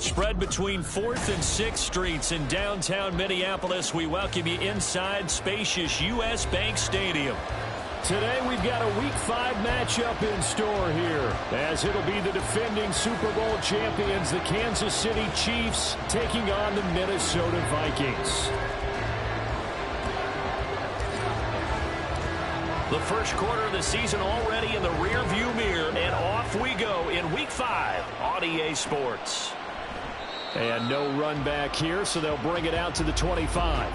Spread between 4th and 6th Streets in downtown Minneapolis. We welcome you inside spacious U.S. Bank Stadium. Today we've got a Week 5 matchup in store here, as it'll be the defending Super Bowl champions, the Kansas City Chiefs, taking on the Minnesota Vikings. The first quarter of the season already in the rearview mirror, and off we go in Week 5 on EA Sports. And no run back here, so they'll bring it out to the 25.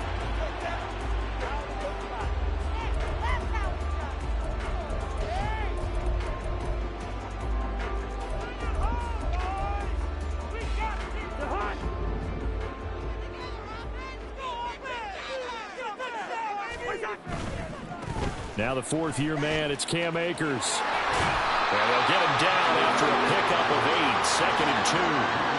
Now the fourth-year man, it's Cam Akers. And they'll get him down after a pickup of 8, 2nd and 2.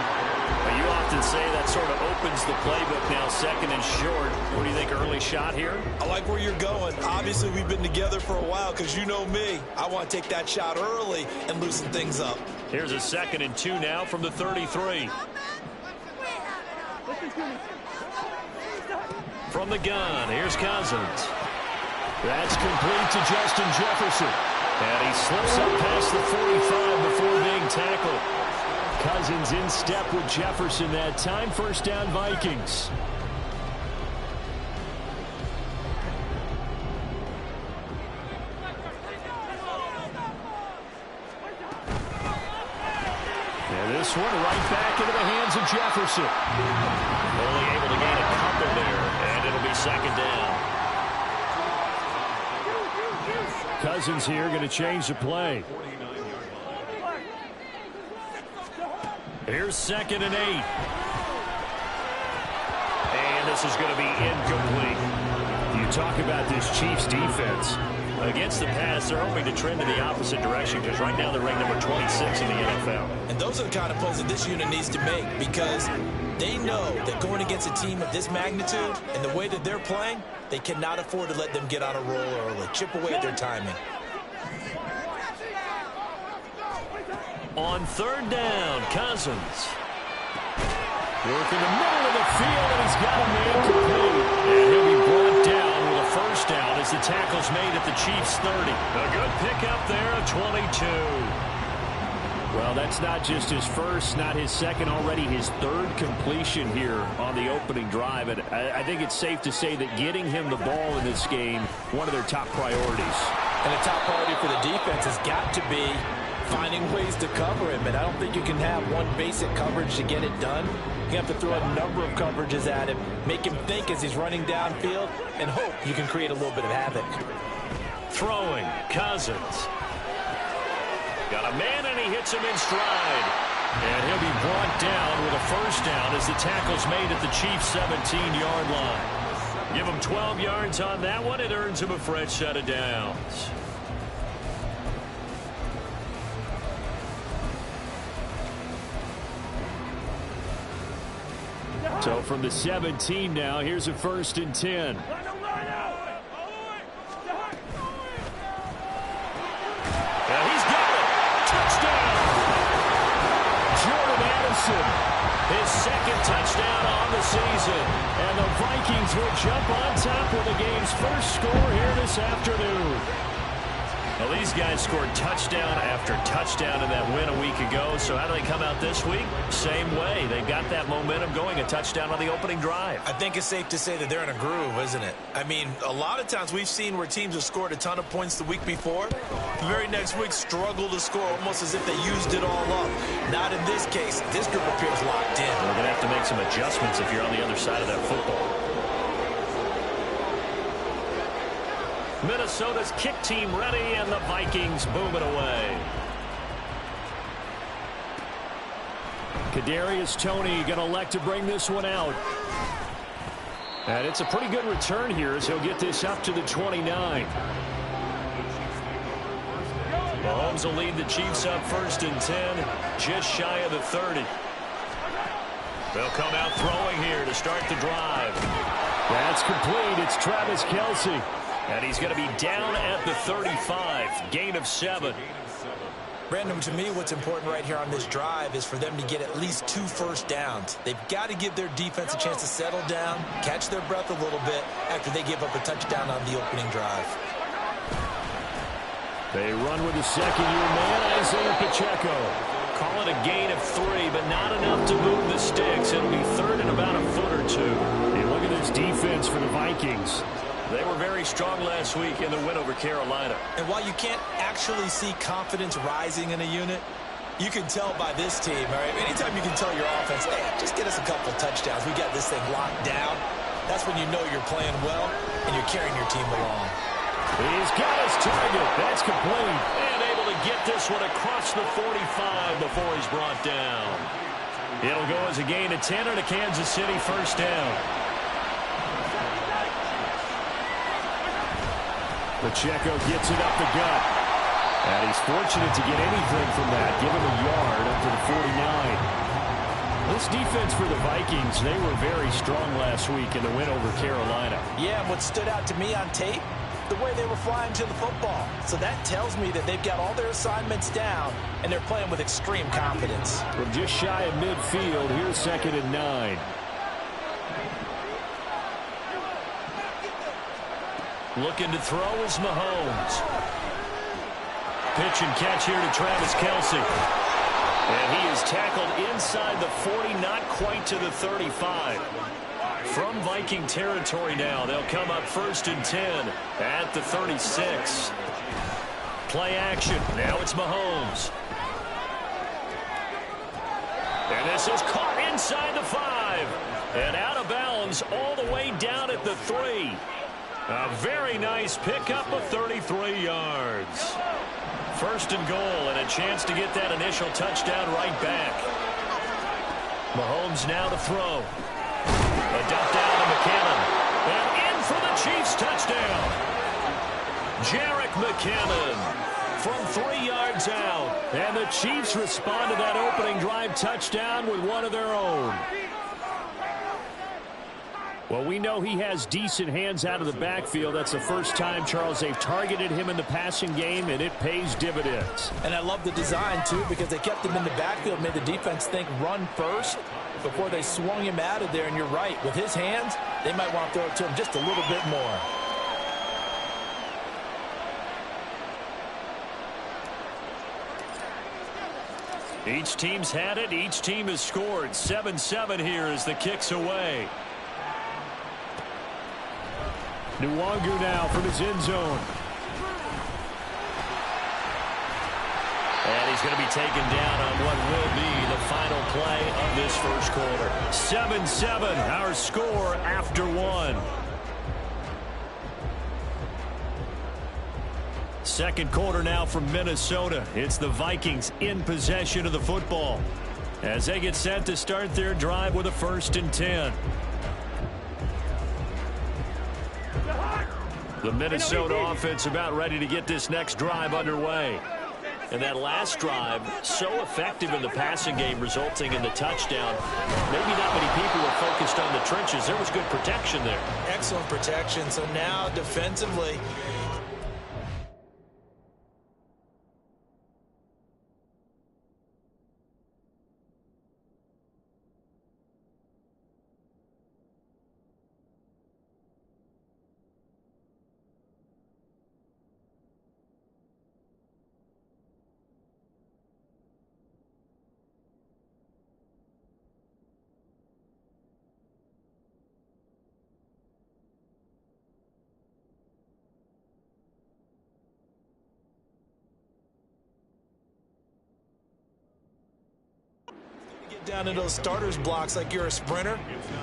Now, you often say that sort of opens the playbook now, 2nd and short. What do you think, early shot here? I like where you're going. Obviously, we've been together for a while because you know me. I want to take that shot early and loosen things up. Here's a 2nd and 2 now from the 33. From the gun, here's Cousins. That's complete to Justin Jefferson. And he slips up past the 45 before being tackled. Cousins in step with Jefferson that time. First down, Vikings. And this one right back into the hands of Jefferson. Only able to gain a couple there, and it'll be 2nd down. Cousins here going to change the play. Here's 2nd and 8. And this is going to be incomplete. You talk about this Chiefs defense. Against the pass, they're hoping to trend in the opposite direction because right now they're ranked number 26 in the NFL. And those are the kind of plays that this unit needs to make because they know that going against a team of this magnitude and the way that they're playing, they cannot afford to let them get on a roll early. Chip away at their timing. On 3rd down, Cousins. Working the middle of the field, and he's got a man complete. And he'll be brought down with a first down as the tackle's made at the Chiefs' 30. A good pickup there at 22. Well, that's not just his first, not his second, already his 3rd completion here on the opening drive. And I think it's safe to say that getting him the ball in this game, one of their top priorities. And the top priority for the defense has got to be finding ways to cover him. And I don't think you can have one basic coverage to get it done. You have to throw a number of coverages at him, make him think as he's running downfield, and hope you can create a little bit of havoc. Throwing, Cousins. Got a man, and he hits him in stride. And he'll be brought down with a first down as the tackle's made at the Chiefs' 17-yard line. Give him 12 yards on that one. It earns him a fresh set of downs. So from the 17 now, here's a 1st and 10. His 2nd touchdown on the season. And the Vikings will jump on top with the game's first score here this afternoon. Well, these guys scored touchdown after touchdown in that win a week ago. So how do they come out this week? Same way. They've got that momentum going, a touchdown on the opening drive. I think it's safe to say that they're in a groove, isn't it? I mean, a lot of times we've seen where teams have scored a ton of points the week before. The very next week struggle to score almost as if they used it all up. Not in this case. This group appears locked in. We're going to have to make some adjustments if you're on the other side of that football. Minnesota's kick team ready, and the Vikings boom it away. Kadarius Toney going to elect to bring this one out. And it's a pretty good return here as he'll get this up to the 29. Mahomes will lead the Chiefs up 1st and 10, just shy of the 30. They'll come out throwing here to start the drive. That's complete. It's Travis Kelce. And he's going to be down at the 35. Gain of 7. Brandon, to me, what's important right here on this drive is for them to get at least 2 first downs. They've got to give their defense a chance to settle down, catch their breath a little bit after they give up a touchdown on the opening drive. They run with the second-year man, Isaiah Pacheco. Call it a gain of 3, but not enough to move the sticks. It'll be third and about a foot or 2. Hey, look at this defense for the Vikings. They were very strong last week in the win over Carolina. And while you can't actually see confidence rising in a unit, you can tell by this team, all right? Anytime you can tell your offense, hey, just get us a couple touchdowns. We got this thing locked down. That's when you know you're playing well and you're carrying your team along. He's got his target. That's complete. And able to get this one across the 45 before he's brought down. It'll go as a gain of 10 and a Kansas City first down. Pacheco gets it up the gut. And he's fortunate to get anything from that. Give him a yard up to the 49. This defense for the Vikings, they were very strong last week in the win over Carolina. Yeah, and what stood out to me on tape, the way they were flying to the football. So that tells me that they've got all their assignments down, and they're playing with extreme confidence. From just shy of midfield, here's 2nd and 9. Looking to throw is Mahomes. Pitch and catch here to Travis Kelce. And he is tackled inside the 40, not quite to the 35. From Viking territory now, they'll come up 1st and 10 at the 36. Play action. Now it's Mahomes. And this is caught inside the 5. And out of bounds all the way down at the 3. A very nice pickup of 33 yards. 1st and goal, and a chance to get that initial touchdown right back. Mahomes now to throw. A dump down to McKinnon. And in for the Chiefs touchdown. Jerick McKinnon from 3 yards out. And the Chiefs respond to that opening drive touchdown with one of their own. Well, we know he has decent hands out of the backfield. That's the first time, Charles, they've targeted him in the passing game, and it pays dividends. And I love the design, too, because they kept him in the backfield, made the defense think run first before they swung him out of there. And you're right, with his hands, they might want to throw it to him just a little bit more. Each team's had it. Each team has scored. 7-7 here as the kick's away. Nwangu now from his end zone. And he's going to be taken down on what will be the final play of this first quarter. 7-7, our score after 1. Second quarter now from Minnesota. It's the Vikings in possession of the football as they get set to start their drive with a 1st and 10. The Minnesota offense about ready to get this next drive underway. And that last drive, so effective in the passing game, resulting in the touchdown. Maybe not many people were focused on the trenches. There was good protection there. Excellent protection. So now defensively, down in those starters blocks like you're a sprinter,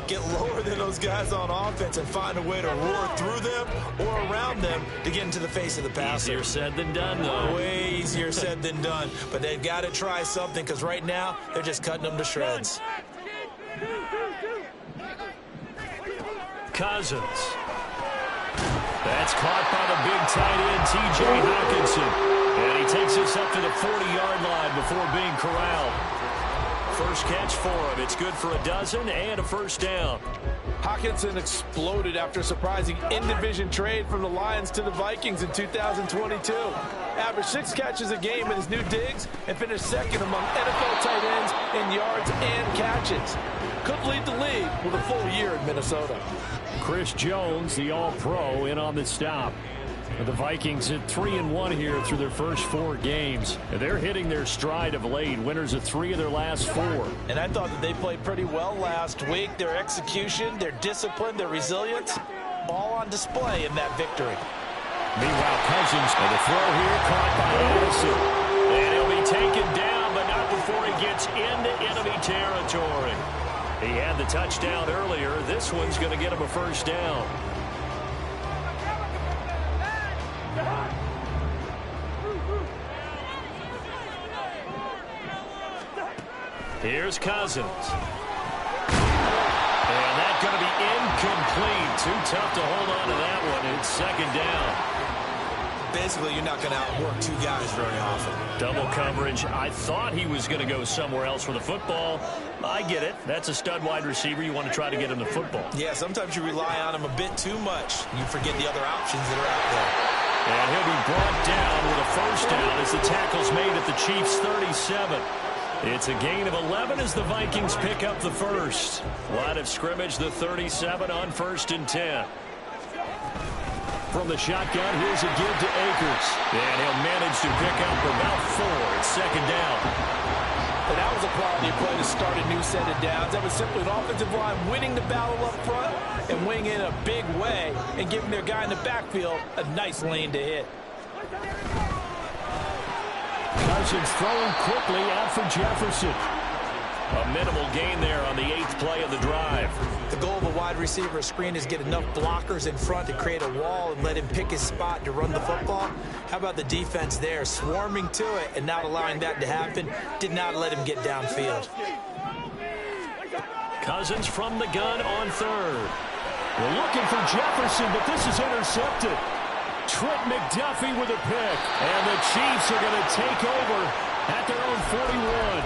get lower than those guys on offense and find a way to roar through them or around them to get into the face of the passer. Easier said than done, though. Way easier said than done. But they've got to try something because right now they're just cutting them to shreds. Cousins. That's caught by the big tight end, T.J. Hockenson. And he takes us up to the 40-yard line before being corralled. first catch for him. It's good for a dozen and a first down. Hockenson exploded after a surprising in-division trade from the Lions to the Vikings in 2022. Averaged 6 catches a game in his new digs and finished second among NFL tight ends in yards and catches. Could lead the league with a full year in Minnesota. Chris Jones, the All-Pro, in on the stop. The Vikings at 3-1 here through their first 4 games. They're hitting their stride of late, winners of 3 of their last 4. And I thought that they played pretty well last week. Their execution, their discipline, their resilience, all on display in that victory. Meanwhile, Cousins, and the throw here caught by Addison. And he'll be taken down, but not before he gets into enemy territory. He had the touchdown earlier. This one's going to get him a first down. Here's Cousins. And that's going to be incomplete. Too tough to hold on to that one. It's second down. Basically, you're not going to outwork 2 guys very often. Double coverage. I thought he was going to go somewhere else for the football. I get it. That's a stud wide receiver. You want to try to get him the football. Yeah, sometimes you rely on him a bit too much. You forget the other options that are out there. And he'll be brought down with a first down as the tackle's made at the Chiefs' 37. It's a gain of 11 as the Vikings pick up the first. Line of scrimmage, the 37 on 1st and 10. From the shotgun, here's a give to Akers. And he'll manage to pick up about 4. It's second down. And that was a quality play to start a new set of downs. That was simply an offensive line winning the battle up front and winning in a big way and giving their guy in the backfield a nice lane to hit. Cousins throwing quickly out for Jefferson. A minimal gain there on the 8th play of the drive. The goal of a wide receiver screen is get enough blockers in front to create a wall and let him pick his spot to run the football. How about the defense there, swarming to it and not allowing that to happen? Did not let him get downfield. Cousins from the gun on 3rd. We're looking for Jefferson, but this is intercepted. Trent McDuffie with a pick. And the Chiefs are going to take over at their own 41.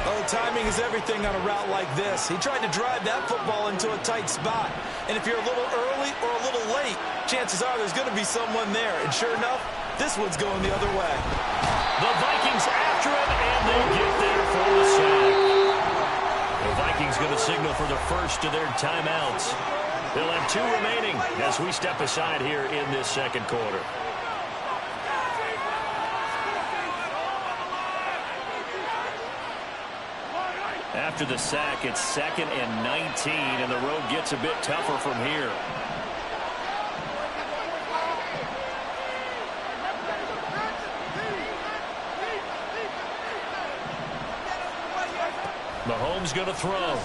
Oh, timing is everything on a route like this. He tried to drive that football into a tight spot. And if you're a little early or a little late, chances are there's going to be someone there. And sure enough, this one's going the other way. The Vikings after him, and they get there for the sack. The Vikings going to signal for the first of their timeouts. They'll have 2 remaining as we step aside here in this second quarter. After the sack, it's 2nd and 19, and the road gets a bit tougher from here. Mahomes going to throw.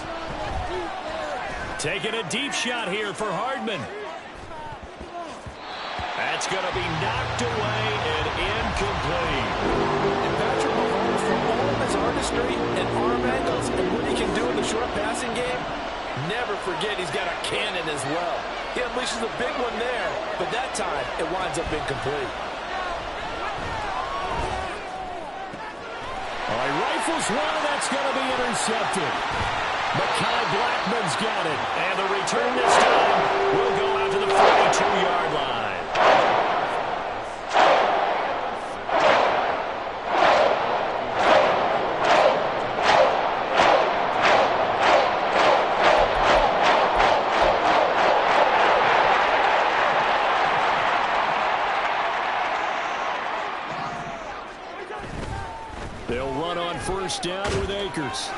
Taking a deep shot here for Hardman. That's going to be knocked away and incomplete. And Patrick Mahomes, for all of his artistry and arm angles and what he can do in the short passing game, never forget he's got a cannon as well. He unleashes a big one there, but that time it winds up incomplete. All right, rifles one, that's going to be intercepted. Mekhi Blackman's got it. And the return this time will go out to the 42-yard line. They'll run on first down with Akers.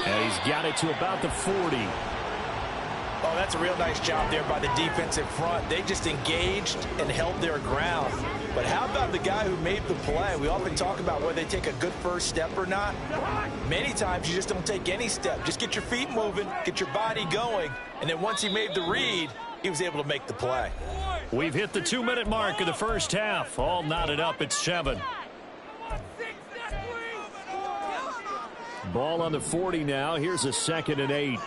And he's got it to about the 40. Oh, that's a real nice job there by the defensive front. They just engaged and held their ground. But how about the guy who made the play? We often talk about whether they take a good first step or not. Many times you just don't take any step. Just get your feet moving, get your body going. And then once he made the read, he was able to make the play. We've hit the 2-minute mark of the first half. All knotted up at 7. Ball on the 40 now. Here's a 2nd and 8.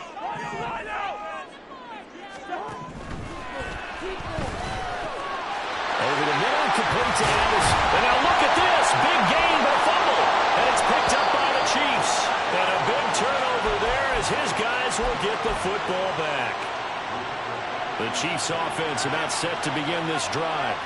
Over the middle, complete to Addison. And now look at this. Big gain, but fumble. And it's picked up by the Chiefs. And a big Bengals will get the football back. The Chiefs offense about set to begin this drive.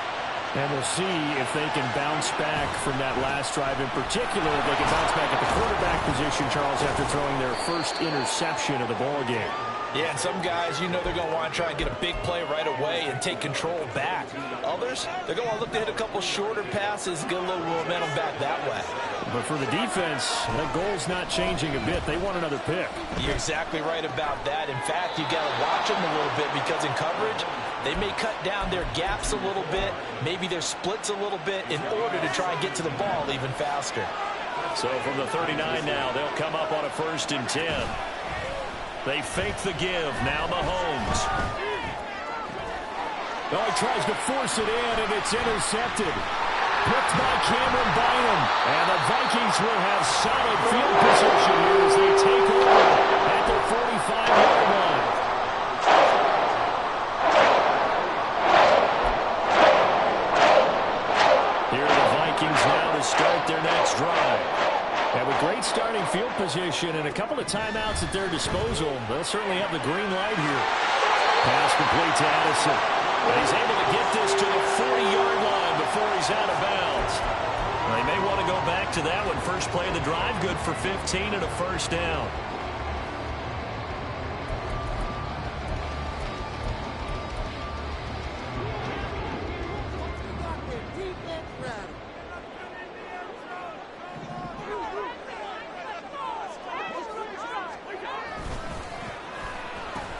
And we'll see if they can bounce back from that last drive. In particular, if they can bounce back at the quarterback position, Charles, after throwing their first interception of the ball game. Yeah, and some guys, you know they're going to want to try and get a big play right away and take control back. Others, they're going to look to hit a couple shorter passes, get a little momentum back that way. But for the defense, the goal's not changing a bit. They want another pick. You're exactly right about that. In fact, you got to watch them a little bit because in coverage, they may cut down their gaps a little bit, maybe their splits a little bit in order to try and get to the ball even faster. So from the 39 now, they'll come up on a 1st and 10. They fake the give. Now Mahomes. Oh, he tries to force it in, and it's intercepted. Picked by Cameron Bynum. And the Vikings will have solid field position here as they take over at their 45-yard line. Here are the Vikings now to start their next drive. And with great starting field position and a couple of timeouts at their disposal, they'll certainly have the green light here. Pass complete to Addison. And he's able to get this to the 40-yard line before he's out of bounds. They may want to go back to that one. First play of the drive, good for 15 and a 1st down.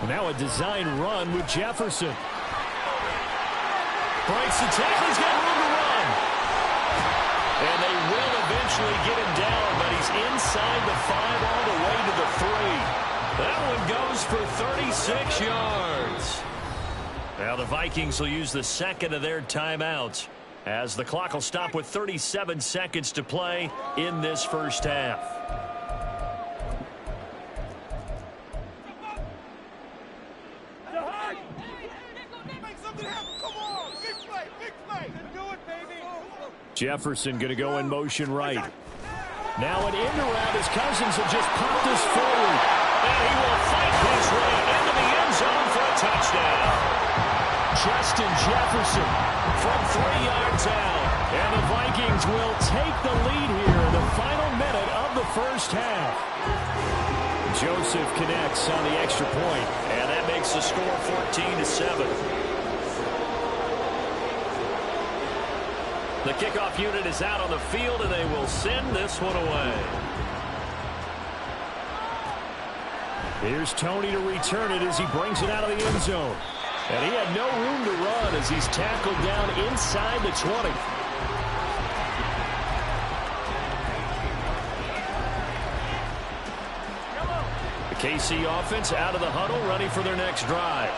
Now a design run with Jefferson. Breaks the tackle. He's got room to run. And they will eventually get him down, but he's inside the 5 all the way to the 3. That one goes for 36 yards. Now the Vikings will use the second of their timeouts as the clock will stop with 37 seconds to play in this first half. Jefferson going to go in motion right. Now an end around as Cousins have just popped this forward. And he will fight his way into the end zone for a touchdown. Justin Jefferson from 3 yards out. And the Vikings will take the lead here in the final minute of the first half. Joseph connects on the extra point. And that makes the score 14-7. The kickoff unit is out on the field, and they will send this one away. Here's Tony to return it as he brings it out of the end zone. And he had no room to run as he's tackled down inside the 20. The KC offense out of the huddle, ready for their next drive.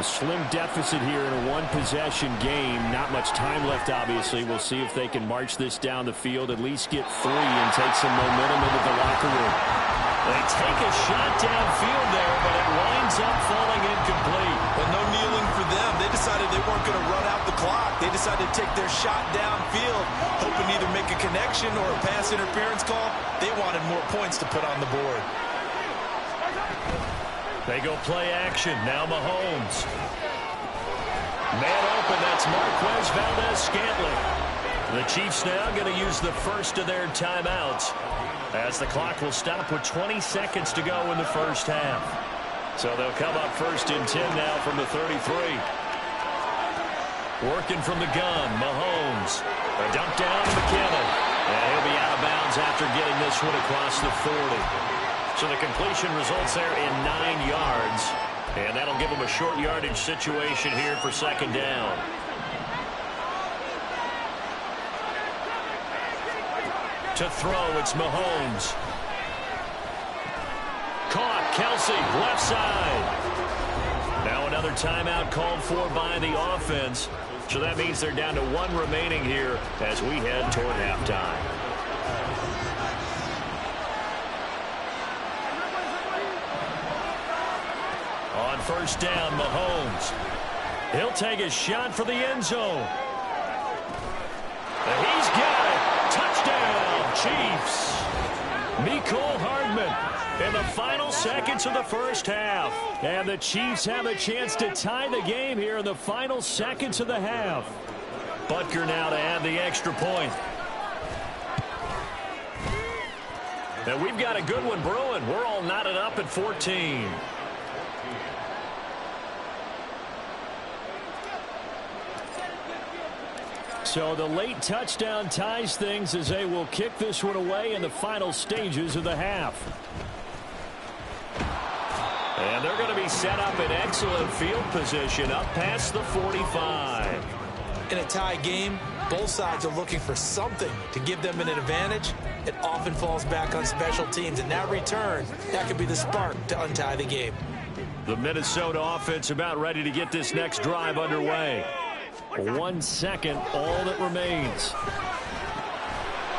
A slim deficit here in a one-possession game. Not much time left, obviously. We'll see if they can march this down the field, at least get 3 and take some momentum into the locker room. They take a shot downfield there, but it winds up falling incomplete. But no kneeling for them. They decided they weren't going to run out the clock. They decided to take their shot downfield, hoping to either make a connection or a pass interference call. They wanted more points to put on the board. They go play action. Now Mahomes. Man open. That's Marquez Valdes-Scantling. The Chiefs now going to use the first of their timeouts as the clock will stop with 20 seconds to go in the first half. So they'll come up 1st and 10 now from the 33. Working from the gun, Mahomes. A dump down to McKinnon. And he'll be out of bounds after getting this one across the 40. So the completion results there in 9 yards. And that'll give them a short yardage situation here for 2nd down. To throw, it's Mahomes. Caught, Kelsey, left side. Now another timeout called for by the offense. So that means they're down to 1 remaining here as we head toward halftime. On 1st down, Mahomes. He'll take a shot for the end zone. And he's got it. Touchdown, Chiefs. Mecole Hardman In the final seconds of the first half. And the Chiefs have a chance to tie the game here in the final seconds of the half. Butker now to add the extra point. And we've got a good one brewing. We're all knotted up at 14. So the late touchdown ties things as they will kick this one away in the final stages of the half. And they're going to be set up in excellent field position up past the 45. In a tie game, both sides are looking for something to give them an advantage. It often falls back on special teams, and that return, that could be the spark to untie the game. The Minnesota offense about ready to get this next drive underway. 1 second, all that remains.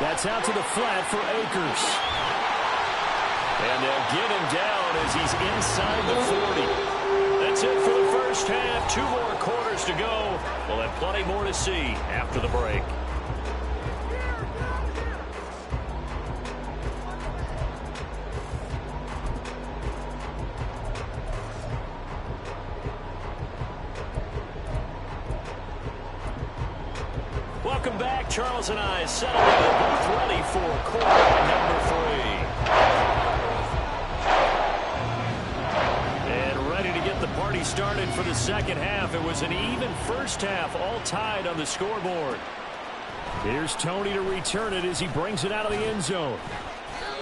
That's out to the flat for Akers. And they'll get him down as he's inside the 40. That's it for the first half. 2 more quarters to go. We'll have plenty more to see after the break. Welcome back. Charles and I settled in, both ready for quarter number 3. And ready to get the party started for the second half. It was an even first half, all tied on the scoreboard. Here's Tony to return it as he brings it out of the end zone.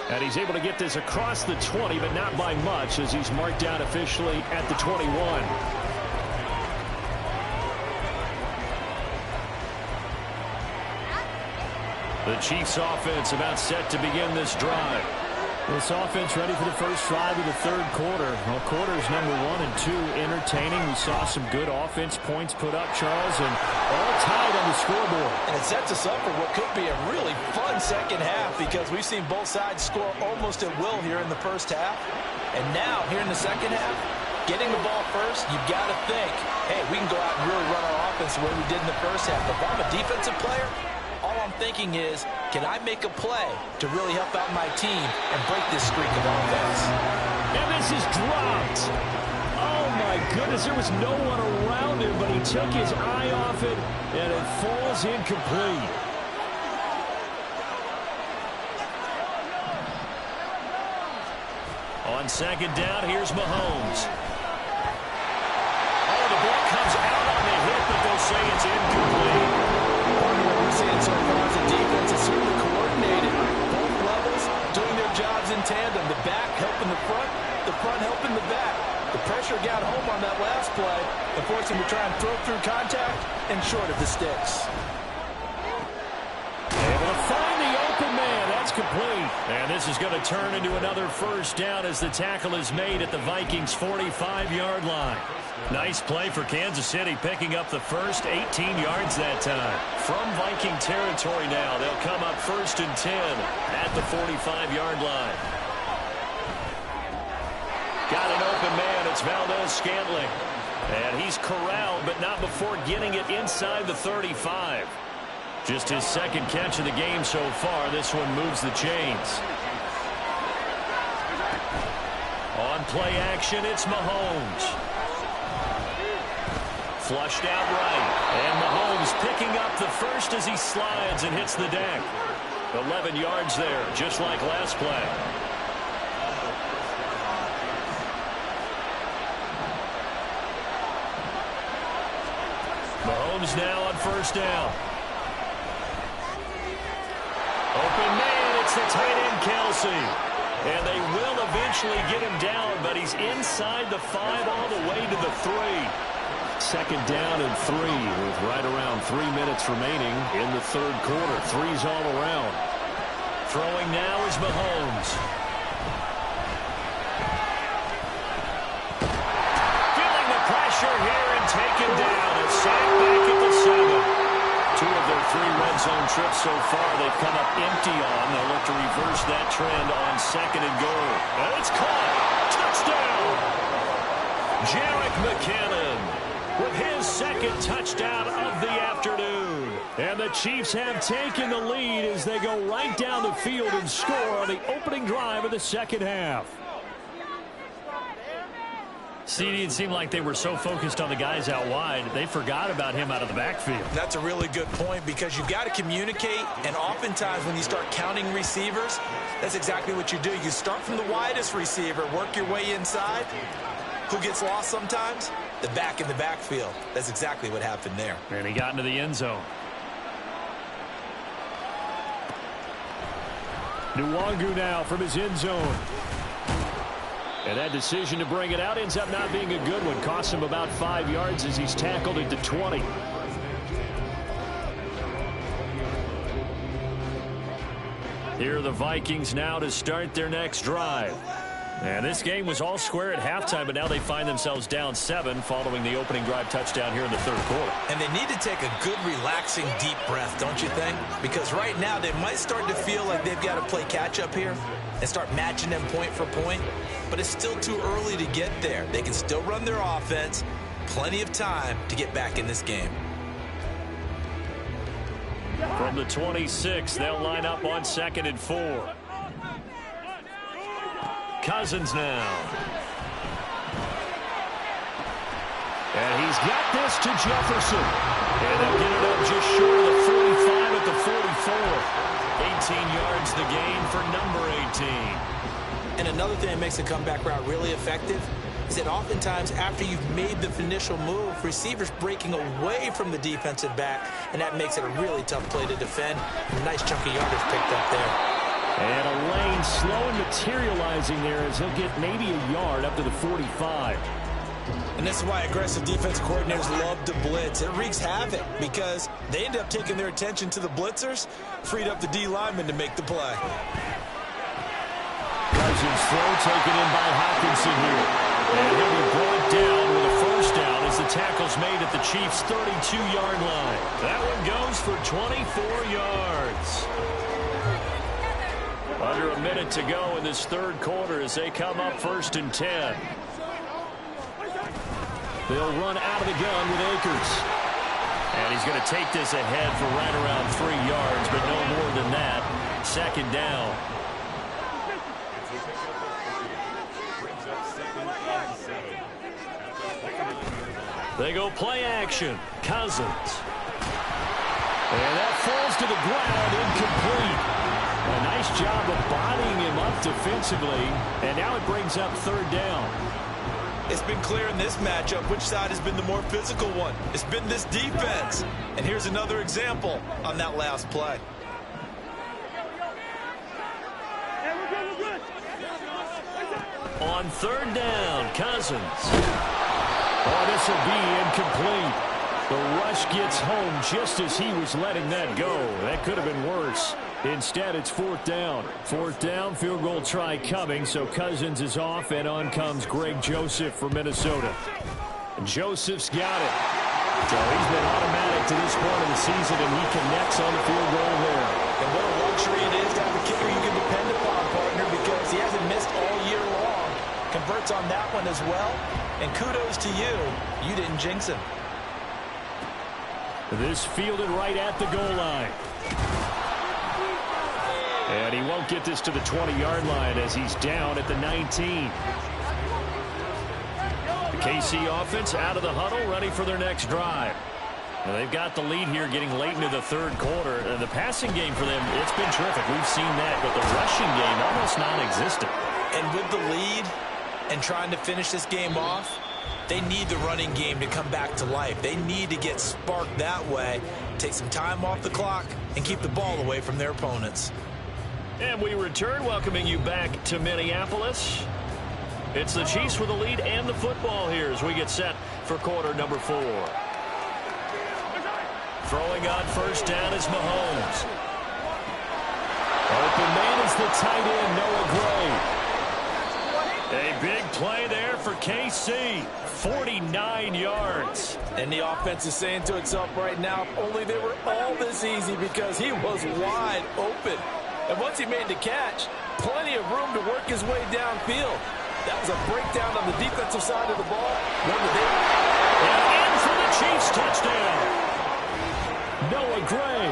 And he's able to get this across the 20, but not by much, as he's marked down officially at the 21. The Chiefs offense about set to begin this drive. This offense ready for the first drive of the third quarter. Well, quarters number 1 and 2 entertaining. We saw some good offense points put up, Charles, and all tied on the scoreboard. And it sets us up for what could be a really fun second half, because we've seen both sides score almost at will here in the first half. And now, here in the second half, getting the ball first, you've got to think, hey, we can go out and really run our offense the way we did in the first half. If I'm a defensive player, all I'm thinking is, can I make a play to really help out my team and break this streak of offense? And this is dropped. Oh, my goodness. There was no one around him, but he took his eye off it, and it falls incomplete. On second down, here's Mahomes. Oh, the ball comes out on the hit, but they'll say it's incomplete. Seeing so far as the defense is certainly coordinated. Both levels doing their jobs in tandem. The back helping the front helping the back. The pressure got home on that last play and forced him to try and throw through contact and short of the sticks. Able to find the open man. That's complete. And this is going to turn into another first down as the tackle is made at the Vikings' 45-yard line. Nice play for Kansas City, picking up the first 18 yards that time. From Viking territory now, they'll come up 1st and 10 at the 45-yard line. Got an open man. It's Valdez-Scantling. And he's corralled, but not before getting it inside the 35. Just his second catch of the game so far. This one moves the chains. On play action, it's Mahomes. Flushed out right. And Mahomes picking up the first as he slides and hits the deck. 11 yards there, just like last play. Mahomes now on first down. Open man, it's the tight end Kelsey. And they will eventually get him down, but he's inside the 5 all the way to the 3. Second down and 3 with right around 3 minutes remaining in the third quarter. 3's all around. Throwing now is Mahomes. Feeling the pressure here and taken down. A sack back at the 7. 2 of their 3 red zone trips so far they've come up empty on. They'll look to reverse that trend on second and goal. And it's caught. Touchdown. Jerick McKinnon with his second touchdown of the afternoon. And the Chiefs have taken the lead as they go right down the field and score on the opening drive of the second half. CD, it seemed like they were so focused on the guys out wide, they forgot about him out of the backfield. That's a really good point because you've got to communicate, and oftentimes when you start counting receivers, that's exactly what you do. You start from the widest receiver, work your way inside. Who gets lost sometimes? The back in the backfield. That's exactly what happened there. And he got into the end zone. Nwangu now from his end zone. And that decision to bring it out ends up not being a good one. Costs him about 5 yards as he's tackled at the 20. Here are the Vikings now to start their next drive. And this game was all square at halftime, but now they find themselves down 7 following the opening drive touchdown here in the third quarter. And they need to take a good, relaxing, deep breath, don't you think? Because right now they might start to feel like they've got to play catch-up here and start matching them point for point. But it's still too early to get there. They can still run their offense. Plenty of time to get back in this game. From the 26, they'll line up on 2nd and 4. Cousins now. And he's got this to Jefferson. And they'll get it up just short of the 45 at the 44. 18 yards the gain for number 18. And another thing that makes the comeback route really effective is that oftentimes after you've made the initial move, receivers breaking away from the defensive back, and that makes it a really tough play to defend. A nice chunk of yardage picked up there. And a lane slow and materializing there as he'll get maybe a yard up to the 45. And this is why aggressive defense coordinators love to blitz. It wreaks havoc because they end up taking their attention to the blitzers, freed up the D lineman to make the play. Cousins throw taken in by Hockenson here. And he'll be brought down with a first down as the tackle's made at the Chiefs' 32-yard line. That one goes for 24 yards. Under a minute to go in this third quarter as they come up 1st and 10. They'll run out of the gun with Akers. And he's going to take this ahead for right around 3 yards, but no more than that. 2nd down. They go play action. Cousins. And that falls to the ground, incomplete. A nice job of bodying him up defensively, and now it brings up 3rd down. It's been clear in this matchup which side has been the more physical one. It's been this defense. And here's another example on that last play. On 3rd down, Cousins. Oh, this will be incomplete. The rush gets home just as he was letting that go. That could have been worse. Instead, it's 4th down. 4th down, field goal try coming, so Cousins is off, and on comes Greg Joseph from Minnesota. And Joseph's got it. So he's been automatic to this point of the season, and he connects on the field goal there. And what a luxury it is to have a kicker you can depend upon, partner, because he hasn't missed all year long. Converts on that one as well, and kudos to you. You didn't jinx him. This fielded right at the goal line. And he won't get this to the 20-yard line as he's down at the 19. The KC offense out of the huddle, ready for their next drive. Now they've got the lead here getting late into the third quarter. The passing game for them, it's been terrific. We've seen that, but the rushing game almost non-existent. And with the lead and trying to finish this game off, they need the running game to come back to life. They need to get sparked that way, take some time off the clock, and keep the ball away from their opponents. And we return, welcoming you back to Minneapolis. It's the Chiefs with the lead and the football here as we get set for quarter number 4. Throwing on 1st down is Mahomes. Open man is the tight end, Noah Gray. A big play there for KC. 49 yards. And the offense is saying to itself right now, if only they were all this easy, because he was wide open. And once he made the catch, plenty of room to work his way downfield. That was a breakdown on the defensive side of the ball. And in for the Chiefs touchdown. Noah Gray.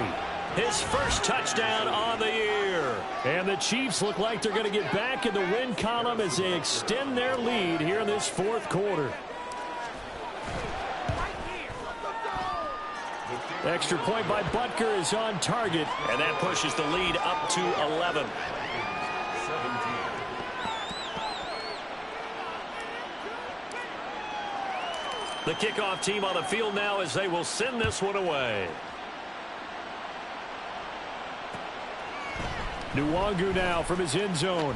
his first touchdown on the year. And the Chiefs look like they're going to get back in the win column as they extend their lead here in this fourth quarter. Extra point by Butker is on target. And that pushes the lead up to 11. The kickoff team on the field now as they will send this one away. Nwangu now from his end zone.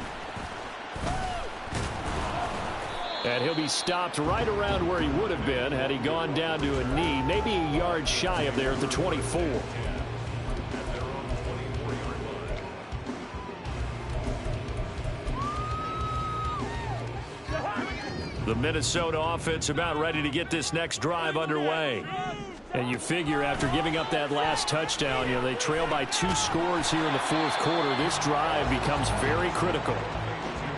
And he'll be stopped right around where he would have been had he gone down to a knee, maybe a yard shy of there at the 24. The Minnesota offense about ready to get this next drive underway. And you figure after giving up that last touchdown, they trail by 2 scores here in the fourth quarter. This drive becomes very critical.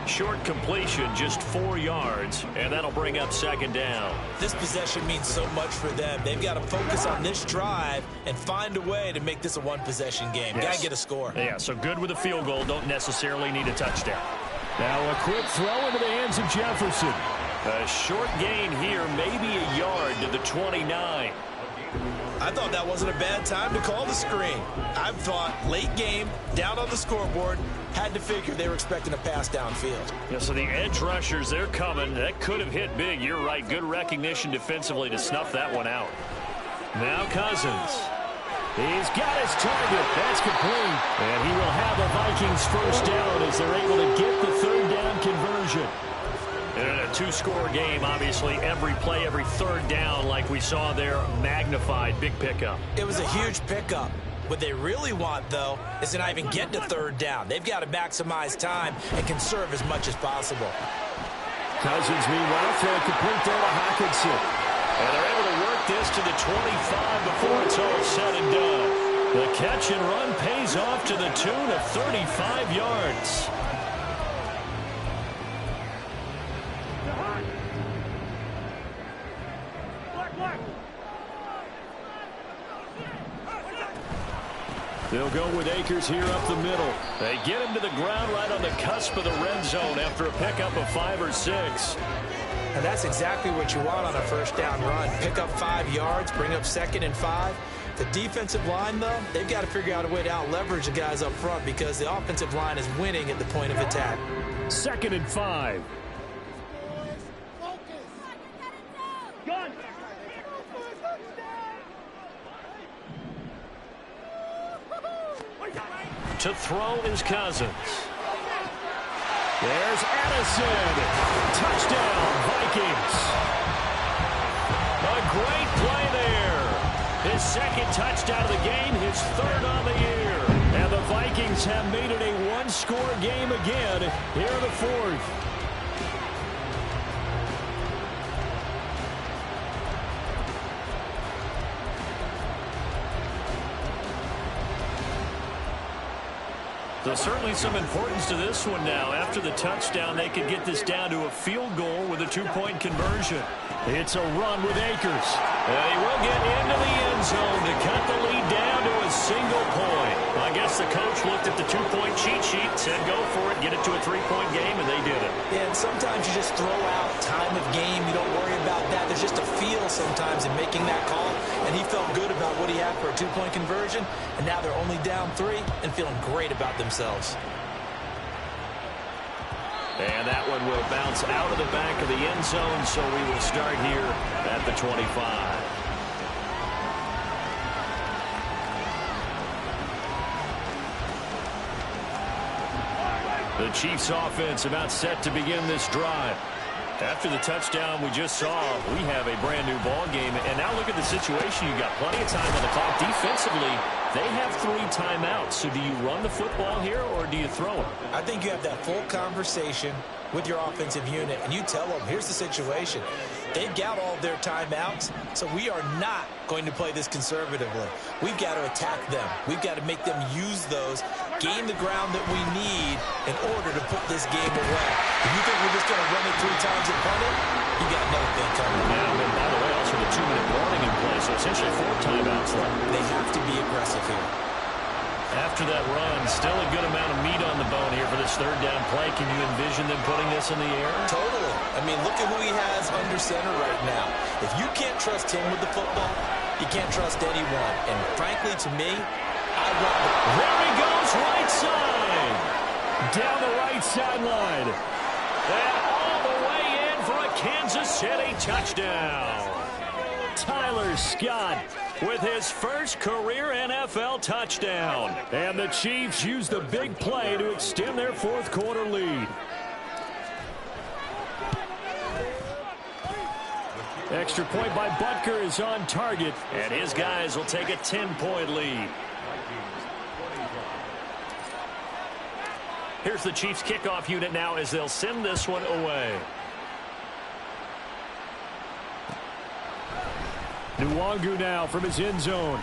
Short completion, just 4 yards, and that'll bring up second down. This possession means so much for them. They've got to focus on this drive and find a way to make this a one-possession game. Yes. Got to get a score. Yeah, so good with a field goal. Don't necessarily need a touchdown. Now a quick throw into the hands of Jefferson. A short gain here, maybe a yard to the 29. I thought that wasn't a bad time to call the screen. I thought late game, down on the scoreboard, had to figure they were expecting a pass downfield. Yeah, so the edge rushers, they're coming. That could have hit big. You're right. Good recognition defensively to snuff that one out. Now Cousins. He's got his target. That's complete. And he will have the Vikings first down as they're able to get the third down conversion. In a 2-score game, obviously, every play, every third down, like we saw there, magnified, big pickup. It was a huge pickup. What they really want, though, is to not even get to third down. They've got to maximize time and conserve as much as possible. Cousins, meanwhile, throw complete there to Hockenson. And they're able to work this to the 25 before it's all said and done. The catch and run pays off to the tune of 35 yards. They'll go with Akers here up the middle. They get him to the ground right on the cusp of the red zone after a pickup of 5 or 6. And that's exactly what you want on a first down run. Pick up 5 yards, bring up 2nd and 5. The defensive line, though, they've got to figure out a way to out-leverage the guys up front because the offensive line is winning at the point of attack. 2nd and 5. To throw is Cousins. There's Addison. Touchdown, Vikings. A great play there. His 2nd touchdown of the game, his 3rd on the year. And the Vikings have made it a 1-score game again here in the 4th. So certainly some importance to this one now. After the touchdown, they could get this down to a field goal with a 2-point conversion. It's a run with Akers. And he will get into the end zone to cut the lead down to a single point. I guess the coach looked at the 2-point cheat sheet, said go for it, get it to a 3-point game, and they did it. Yeah, and sometimes you just throw out time of game. You don't worry about that. There's just a feel sometimes in making that call, and he felt good about what he had for a 2-point conversion, and now they're only down 3 and feeling great about themselves. And that one will bounce out of the back of the end zone, so we will start here at the 25. The Chiefs offense about set to begin this drive. After the touchdown we just saw, we have a brand new ball game. And now look at the situation. You've got plenty of time on the clock. Defensively, they have 3 timeouts. So do you run the football here or do you throw it? I think you have that full conversation with your offensive unit, and you tell them, here's the situation. They've got all their timeouts, so we are not going to play this conservatively. We've got to attack them. We've got to make them use those, gain the ground that we need in order to put this game away. If you think we're just going to run it 3 times and punt it, you got another thing coming. Yeah, and by the way, also the 2-minute warning in place, so essentially 4 timeouts left. They have to be aggressive here. After that run, still a good amount of meat on the bone here for this third down play. Can you envision them putting this in the air? Totally. I mean, look at who he has under center right now. If you can't trust him with the football, you can't trust anyone. And frankly, to me, I want the... There he goes, right side. Down the right sideline. And all the way in for a Kansas City touchdown. Tyler Scott with his first career NFL touchdown. And the Chiefs use the big play to extend their fourth quarter lead. Extra point by Butker is on target, and his guys will take a 10-point lead. Here's the Chiefs kickoff unit now as they'll send this one away. Nwangu now from his end zone.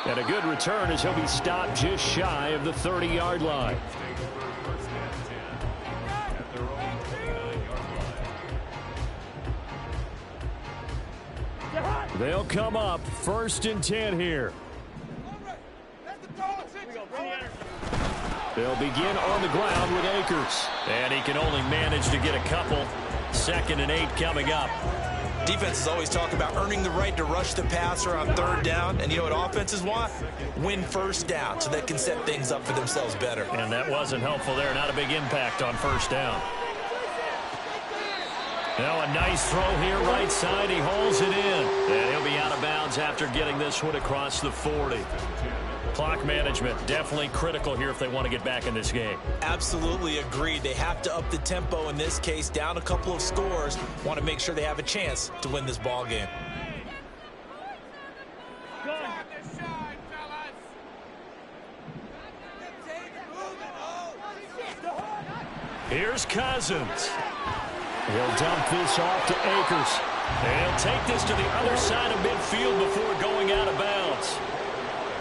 And a good return as he'll be stopped just shy of the 30-yard line. They'll come up 1st and 10 here. They'll begin on the ground with Akers. And he can only manage to get a couple. 2nd and 8 coming up. Defenses always talk about earning the right to rush the passer on 3rd down. And you know what offenses want? Win 1st down so they can set things up for themselves better. And that wasn't helpful there. Not a big impact on 1st down. Now a nice throw here right side. He holds it in. And he'll be out of bounds after getting this one across the 40. Clock management definitely critical here if they want to get back in this game. Absolutely agreed. They have to up the tempo in this case, down a couple of scores. Want to make sure they have a chance to win this ball game. Here's Cousins. He'll dump this off to Akers. And he'll take this to the other side of midfield before going out of bounds.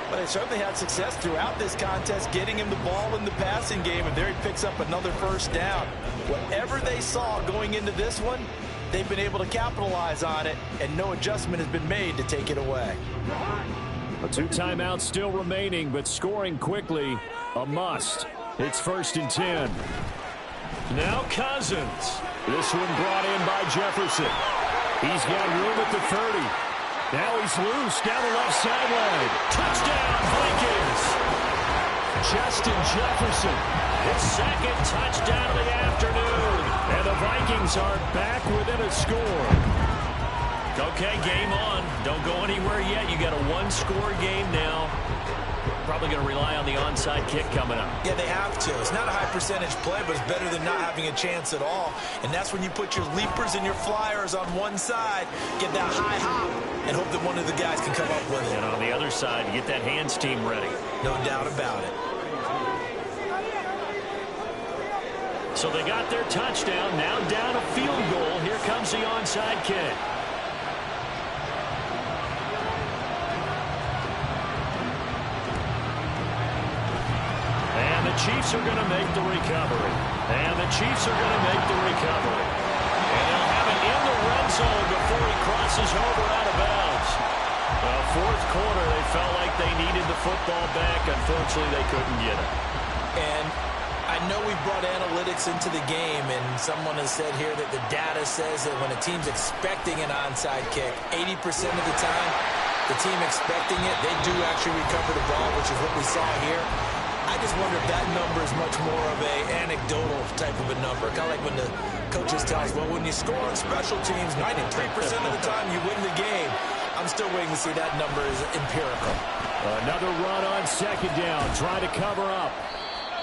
But they certainly had success throughout this contest, getting him the ball in the passing game, and there he picks up another 1st down. Whatever they saw going into this one, they've been able to capitalize on it, and no adjustment has been made to take it away. 2 timeouts still remaining, but scoring quickly, a must. It's 1st and 10. Now Cousins. This one brought in by Jefferson. He's got room at the 30. Now he's loose down the left sideline. Touchdown, Vikings. Justin Jefferson, his 2nd touchdown of the afternoon. And the Vikings are back within a score. Okay, game on. Don't go anywhere yet. You got a 1-score game now. Probably going to rely on the onside kick coming up. Yeah, they have to. It's not a high percentage play, but it's better than not having a chance at all. And that's when you put your leapers and your flyers on one side, get that high hop, and hope that one of the guys can come up with it. And on the other side, get that hands team ready. No doubt about it. So they got their touchdown. Now down a field goal. Here comes the onside kick. And the Chiefs are going to make the recovery. And the Chiefs are going to make the recovery. And they'll have it in the red zone before he crosses over out of bounds. Well, 4th quarter, they felt like they needed the football back. Unfortunately, they couldn't get it. And I know we brought analytics into the game, and someone has said here that the data says that when a team's expecting an onside kick, 80% of the time, the team expecting it, they do actually recover the ball, which is what we saw here. I just wonder if that number is much more of a anecdotal type of a number. Kind of like when the coaches tell us, well, when you score on special teams, 93% of the time you win the game. I'm still waiting to see that number is empirical. Another run on 2nd down, trying to cover up.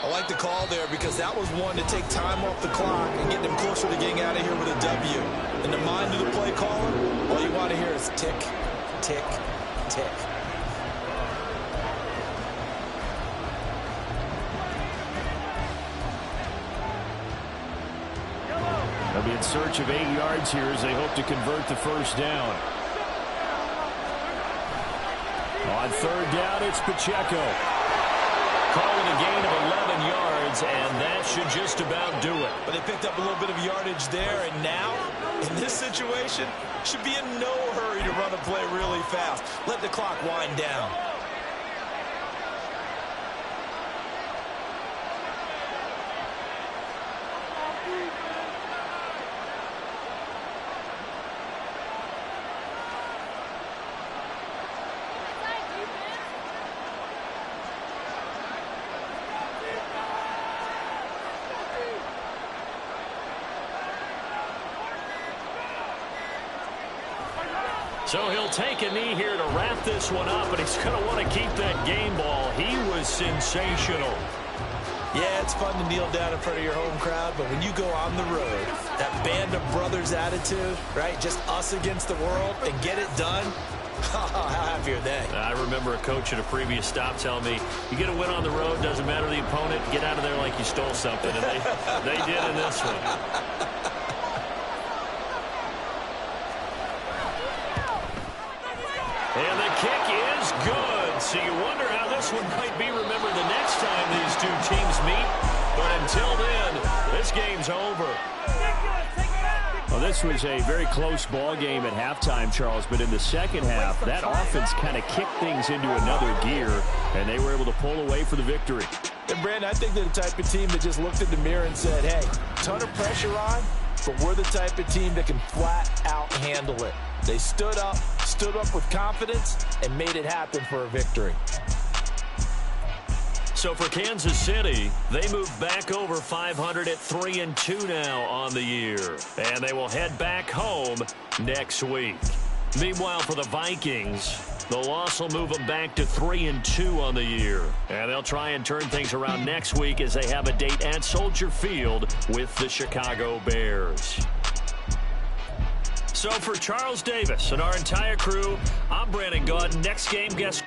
I like the call there because that was one to take time off the clock and get them closer to getting out of here with a W. In the mind of the play caller, all you want to hear is tick, tick, tick. They'll be in search of 8 yards here as they hope to convert the 1st down. On 3rd down, it's Pacheco. Calling a gain of 11 yards, and that should just about do it. But they picked up a little bit of yardage there, and now, in this situation, should be in no hurry to run a play really fast. Let the clock wind down. So he'll take a knee here to wrap this one up, and he's going to want to keep that game ball. He was sensational. Yeah, it's fun to kneel down in front of your home crowd, but when you go on the road, that band of brothers attitude, right, just us against the world, and get it done, how happy are they? I remember a coach at a previous stop telling me, you get a win on the road, doesn't matter the opponent, get out of there like you stole something, and they did in this one. And the kick is good. So you wonder how this one might be remembered the next time these two teams meet. But until then, this game's over. Well, this was a very close ball game at halftime, Charles, but in the second half, that offense kind of kicked things into another gear, and they were able to pull away for the victory. And, Brandon, I think they're the type of team that just looked in the mirror and said, hey, ton of pressure on, but we're the type of team that can flat out handle it. They stood up with confidence, and made it happen for a victory. So for Kansas City, they move back over 500 at 3-2 now on the year. And they will head back home next week. Meanwhile, for the Vikings, the loss will move them back to 3-2 on the year. And they'll try and turn things around next week as they have a date at Soldier Field with the Chicago Bears. So for Charles Davis and our entire crew, I'm Brandon Gaudin. Next game, guest